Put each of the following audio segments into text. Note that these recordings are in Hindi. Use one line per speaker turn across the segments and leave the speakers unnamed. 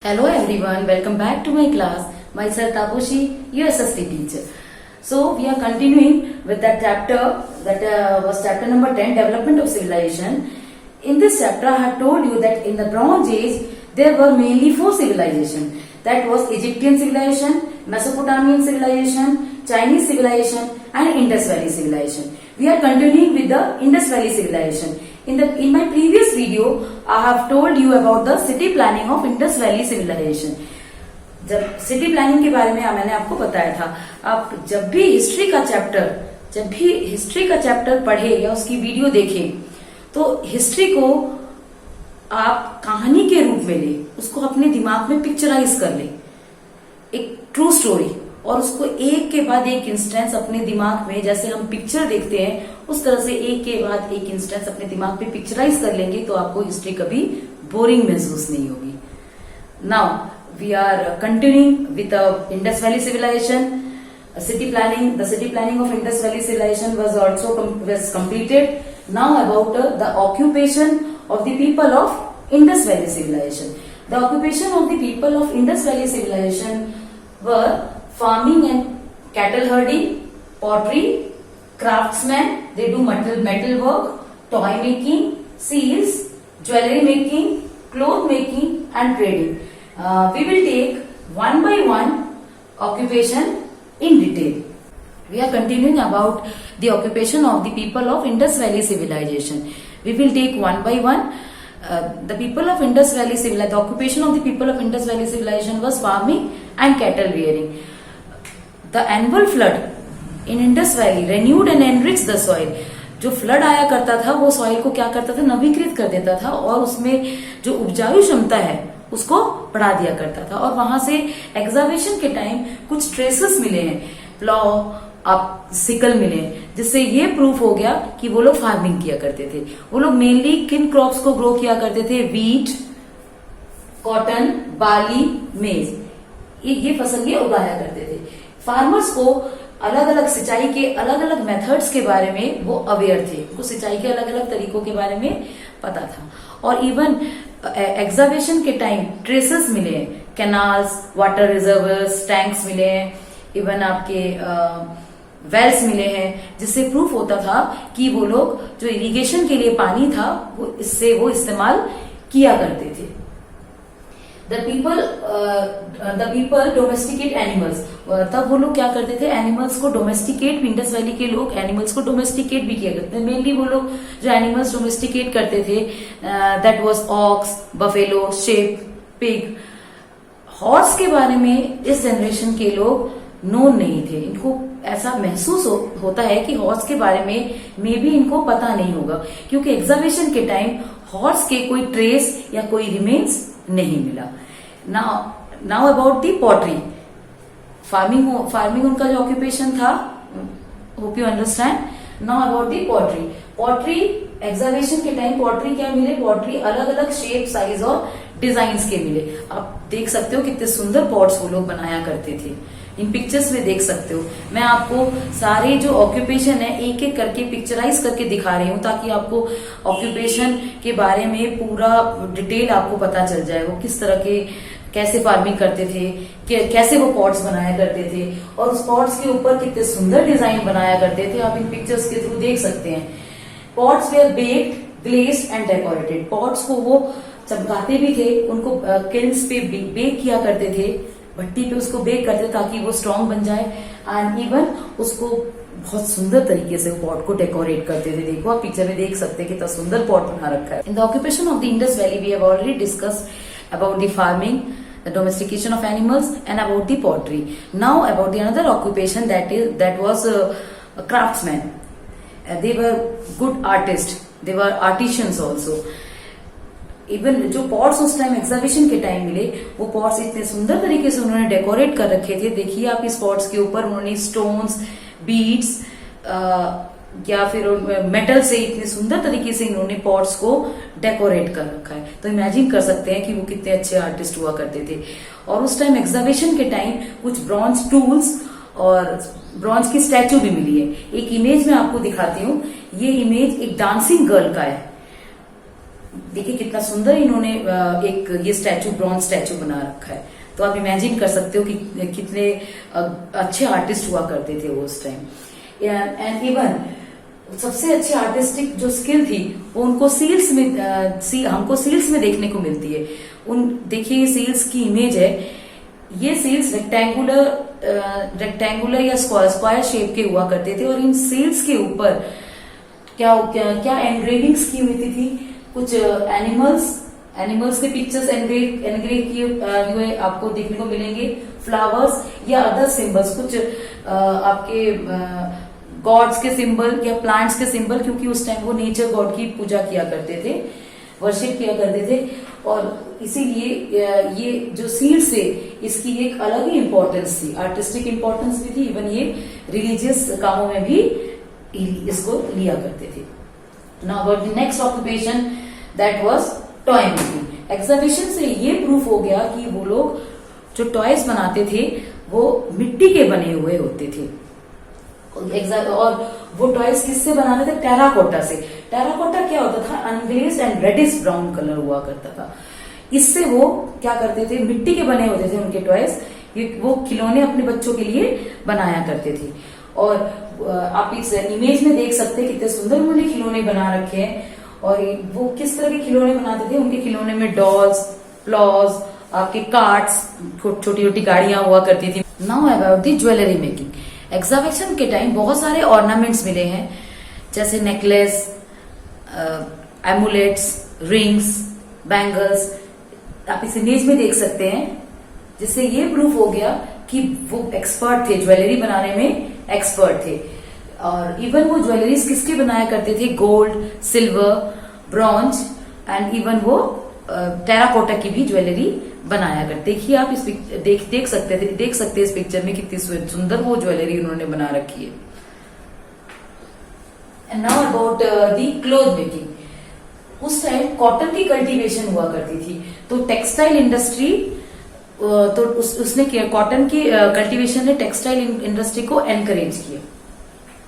Hello everyone, welcome back to my class. Myself Tabushi, your SST teacher. So we are continuing with that chapter that was chapter number 10, Development of Civilization. In this chapter I have told you that in the Bronze Age there were mainly four civilizations. That was Egyptian civilization, Mesopotamian civilization, Chinese civilization and Indus Valley civilization. We are continuing with the Indus Valley civilization. In my previous video, I have told you about the city planning of Indus Valley civilization. जब सिटी प्लानिंग के बारे में मैंने आपको बताया था, आप जब भी हिस्ट्री का चैप्टर पढ़े या उसकी वीडियो देखें, तो हिस्ट्री को आप कहानी के रूप में ले, उसको अपने दिमाग में पिक्चराइज कर ले, एक ट्रू स्टोरी, और उसको एक के बाद एक इंस्टेंस अपने दिमाग में, जैसे हम पिक्चर देखते हैं उस तरह से एक के बाद एक इंस्टेंस अपने दिमाग में पिक्चराइज कर लेंगे, तो आपको हिस्ट्री कभी बोरिंग महसूस नहीं होगी. Now we are continuing with Indus valley civilisation city planning. The city planning of Indus Valley civilization was completed. Now about the occupation of the people of Indus Valley civilization. The occupation of the people of Indus Valley civilization were farming and cattle herding, pottery, craftsmen, they do metal work, toy making, seals, jewelry making, cloth making and trading. We will take one by one occupation in detail. We are continuing about the occupation of the people of Indus Valley civilization. We will take one by one. The people of Indus Valley civilization, the occupation of the people of Indus Valley civilization was farming and cattle rearing. The annual flood in Indus Valley renewed and enriched the soil. जो फ्लड आया करता था वो सॉइल को क्या करता था, नवीकृत कर देता था और उसमें जो उपजाऊ क्षमता है उसको बढ़ा दिया करता था. और वहां से एग्जावेशन के टाइम कुछ ट्रेसेस मिले हैं, प्लॉ, आप सिकल मिले, जिससे ये प्रूफ हो गया कि वो लोग फार्मिंग किया करते थे. वो लोग मेनली किन क्रॉप्स को ग्रो किया करते थे, वीट, कॉटन, बार्ली, मेज, ये फसल ये उगाया करते थे. फार्मर्स को अलग अलग सिंचाई के अलग अलग मेथड्स के बारे में वो अवेयर थे, उनको सिंचाई के अलग अलग तरीकों के बारे में पता था. और इवन एग्जावेशन के टाइम ट्रेसेस मिले हैं, कैनाल्स, वाटर रिजर्वर्स, टैंक्स मिले हैं, इवन आपके वेल्स मिले हैं, जिससे प्रूफ होता था कि वो लोग जो इरिगेशन के लिए पानी था वो इस्तेमाल किया करते थे. The people domesticate animals. तब वो लोग क्या करते थे, एनिमल्स को डोमेस्टिकेट, इंडस वैली के लोग एनिमल्स को डोमेस्टिकेट भी किया करते थे. मेनली वो लोग जो एनिमल्स डोमेस्टिकेट करते थे, that was ox, buffalo, sheep, pig. Horse के बारे में इस जनरेशन के लोग नोन नहीं थे. इनको ऐसा महसूस होता है कि हॉर्स के बारे में मे बी इनको पता नहीं होगा, क्योंकि एग्जावेशन के टाइम हॉर्स के कोई ट्रेस या कोई रिमेन्स नहीं मिला. Now about the pottery. Farming उनका जो ऑक्यूपेशन था, hope you understand. Now about the pottery excavation के टाइम पॉटरी क्या मिले, पॉटरी अलग अलग शेप, साइज और डिजाइन्स के मिले. आप देख सकते हो कितने सुंदर पॉट्स वो लोग बनाया करते थे, इन पिक्चर्स में देख सकते हो. मैं आपको सारे जो ऑक्यूपेशन है एक एक करके पिक्चराइज करके दिखा रही हूँ, ताकि आपको ऑक्यूपेशन के बारे में पूरा डिटेल आपको पता चल जाए. वो किस तरह के, कैसे फार्मिंग करते थे, कैसे वो पॉट्स बनाया करते थे, और उस पॉट्स के ऊपर कितने सुंदर डिजाइन बनाया करते थे. आप इन पिक्चर्स के थ्रू देख सकते हैं. Pots were baked, glazed and decorated. Pots को वो चमकाते भी थे, उनको किल्स पे बेक किया करते थे, भट्टी पे उसको बेक करते ताकि वो स्ट्रांग बन जाए. एंड इवन उसको बहुत सुंदर तरीके से पॉट को डेकोरेट करते थे. देखो आप पिक्चर में देख सकते हैं कितना सुंदर पॉट बना रखा है. In the occupation of the Indus valley we have already discussed about the farming, the domestication of animals and about the pottery. Now about the another occupation that was craftsmen. They were good artists, they were artisans also. Even जो पॉट्स उस टाइम एग्जाबिशन के टाइम मिले, वो पॉट्स इतने सुंदर तरीके से उन्होंने डेकोरेट कर रखे थे. देखिए आप इस पॉट्स के ऊपर उन्होंने स्टोन्स, बीड्स या फिर मेटल से इतने सुंदर तरीके से इन्होंने पॉट्स को डेकोरेट कर रखा है. तो इमेजिन कर सकते हैं कि वो कितने अच्छे आर्टिस्ट हुआ करते थे. और उस टाइम एग्जाबिशन के टाइम कुछ ब्रॉन्ज टूल्स और ब्रॉन्ज की स्टैचू भी मिली है. एक इमेज में आपको दिखाती हूँ. ये इमेज एक डांसिंग गर्ल का है. देखिए कितना सुंदर इन्होंने एक ये स्टैचू, ब्रॉन्ज स्टैचू बना रखा है। तो आप इमेजिन कर सकते हो कि कितने अच्छे आर्टिस्ट हुआ करते थे वो उस टाइम। एंड इवन सबसे अच्छी आर्टिस्टिक जो स्किल थी वो उनको सील्स में हमको सील्स में देखने को मिलती है। देखिए सील्स की इमेज है, ये सील्स रेक्टेंगुलर या स्क्वायर शेप के हुआ करते थे और इन सील्स के ऊपर क्या एनग्रेविंग्स की हुई थी। कुछ एनिमल्स के पिक्चर्स एनग्रेव किए हुए आपको देखने को मिलेंगे, फ्लावर्स या अदर सिंबल्स, कुछ आपके गॉड्स के सिंबल या प्लांट्स के सिंबल, क्योंकि उस टाइम वो नेचर गॉड की पूजा किया करते थे, वर्शिप किया करते थे। और इसीलिए ये जो सीड्स थे इसकी एक अलग ही इंपॉर्टेंस थी, आर्टिस्टिक इंपॉर्टेंस भी थी, इवन ये रिलीजियस कामों में भी इसको लिया करते थे। Now about the next occupation that was toy making. Exhibition से ये प्रूफ हो गया कि वो लोग जो टॉयज बनाते थे वो मिट्टी के बने हुए होते थे। और वो टॉयज किससे बनाते थे? टेराकोटा से। टेराकोटा क्या होता था? अनग्लेज्ड एंड रेडिश ब्राउन कलर हुआ करता था। इससे वो क्या करते थे? मिट्टी के बने होते थे उनके टॉयज, वो खिलौने अपने बच्चों के लिए बनाया करते थे। और आप इस इमेज में देख सकते हैं कितने सुंदर उन्होंने खिलौने बना रखे हैं। और वो किस तरह के खिलौने बनाते थे? उनके खिलौने में डॉल्स, प्लॉज, आपके कार्ट्स, छोटी छोटी गाड़ियां हुआ करती थी। Now about the jewellery making. Exhibition के टाइम बहुत सारे ऑर्नामेंट्स मिले हैं, जैसे नेकलेस, एमुलेट्स, रिंग्स, बैंगल्स। आप इस इमेज में देख सकते हैं, जिससे ये प्रूफ हो गया कि वो एक्सपर्ट थे, ज्वेलरी बनाने में एक्सपर्ट थे। और इवन वो ज्वेलरीज किसके बनाया करते थे? Gold, silver, bronze and even वो टेराकोटा की भी ज्वेलरी बनाया करते। देखिए आप इस देख सकते हैं इस पिक्चर में कितनी सुंदर वो ज्वेलरी उन्होंने बना रखी है। And now about the cloth making. उस टाइम कॉटन की कल्टीवेशन हुआ करती थी, तो टेक्सटाइल इंडस्ट्री तो उसने किया, कॉटन की कल्टीवेशन ने टेक्सटाइल इंडस्ट्री को एनकरेज किया।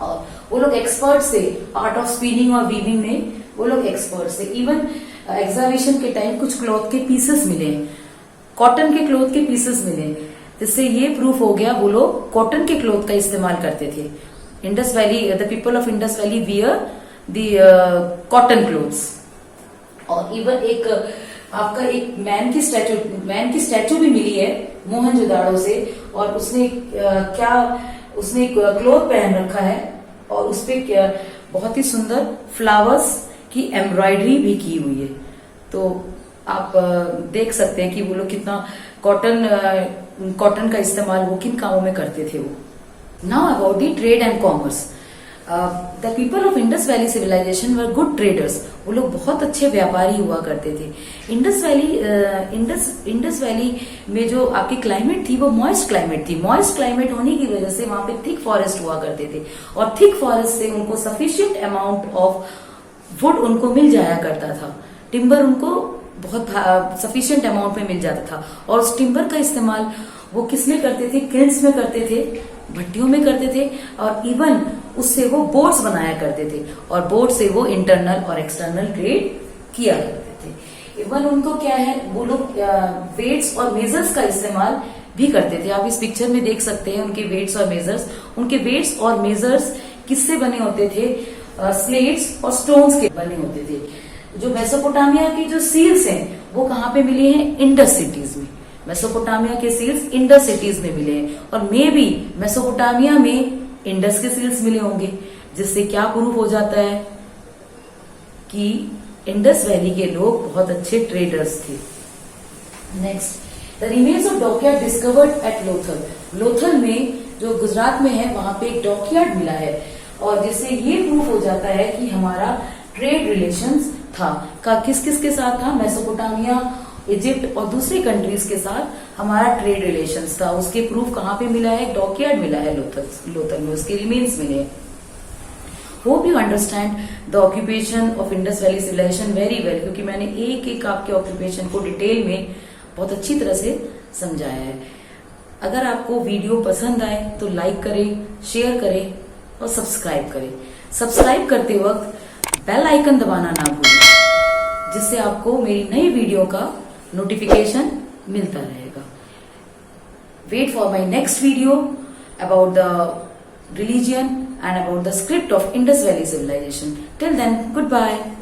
और वो लोग एक्सपर्ट से, आर्ट ऑफ स्पिनिंग और वीविंग में वो लोग एक्सपर्ट से। इवन एग्जीबिशन के टाइम कुछ क्लॉथ के पीसेस मिले, कॉटन के क्लॉथ के पीसेस मिले, जिससे ये प्रूफ हो गया वो लोग कॉटन के क्लॉथ का इस्तेमाल करते थे। Indus valley, the people of Indus valley wear the cotton clothes. और इवन एक आपका एक मैन की स्टैचू भी मिली है मोहनजोदाड़ो से, और उसने क्लोथ पहन रखा है और उसपे बहुत ही सुंदर फ्लावर्स की एम्ब्रॉयडरी भी हुई है। तो आप देख सकते हैं कि वो लोग कितना कॉटन का इस्तेमाल वो किन कामों में करते थे वो। Now about the trade and commerce. The people of Indus valley civilisation were good traders. वो लोग बहुत अच्छे व्यापारी हुआ करते थे। इंडस वैली में जो आपकी क्लाइमेट थी वो मॉइस्ट क्लाइमेट थी। मॉइस्ट क्लाइमेट होने की वजह से वहां पे थिक फॉरेस्ट हुआ करते थे, और थिक फॉरेस्ट से उनको सफिशिएंट अमाउंट ऑफ वुड उनको मिल जाया करता था। टिम्बर उनको बहुत सफिशिएंट अमाउंट में मिल जाता था। और उस टिम्बर का इस्तेमाल वो किस में करते थे? किल्स में करते थे, भट्टियों में करते थे, और इवन उससे वो बोट्स बनाया करते थे, और बोट से वो इंटरनल और एक्सटर्नल ट्रेड किया करते थे। इवन उनको क्या है, वो लोग वेट्स और मेजर्स का इस्तेमाल भी करते थे। आप इस पिक्चर में देख सकते हैं उनके वेट्स और मेजर्स। उनके वेट्स और मेजर्स किससे बने होते थे? स्लेट्स और स्टोन्स के बने होते थे। जो मेसोपोटामिया की जो सील्स हैं वो कहाँ पे मिले हैं? इंडस सिटीज में। मेसोपोटामिया के सील्स इंडस सिटीज में मिले हैं, और मे बी मेसोपोटामिया में इंडस के सील्स मिले होंगे, जिससे क्या प्रूफ हो जाता है कि इंडस वैली के लोग बहुत अच्छे ट्रेडर्स थे। Next, the remains of dockyard discovered at Lothal. Lothal में जो गुजरात में है वहां पे एक डॉकयार्ड मिला है, और जिससे ये प्रूफ हो जाता है कि हमारा ट्रेड रिलेशंस था। किस किस के साथ था? मेसोपोटामिया, इजिप्ट और दूसरी कंट्रीज के साथ हमारा ट्रेड रिलेशंस था। उसके प्रूफ कहाँ पे मिला है? डॉकयार्ड मिला है लोथल में, उसके रिमेन्स मिले हैं। Hope you understand the occupation of Indus valley civilisation very well, क्योंकि मैंने एक एक आपके ऑक्यूपेशन को डिटेल में बहुत अच्छी तरह से समझाया है। अगर आपको वीडियो पसंद आए तो लाइक करें, शेयर करें और सब्सक्राइब करें। सब्सक्राइब करते वक्त बेल आइकन दबाना ना भूलें। जिससे आपको मेरी नई वीडियो का नोटिफिकेशन मिलता रहेगा. Wait for my next video about the religion and about the script of Indus Valley Civilization. Till then, goodbye.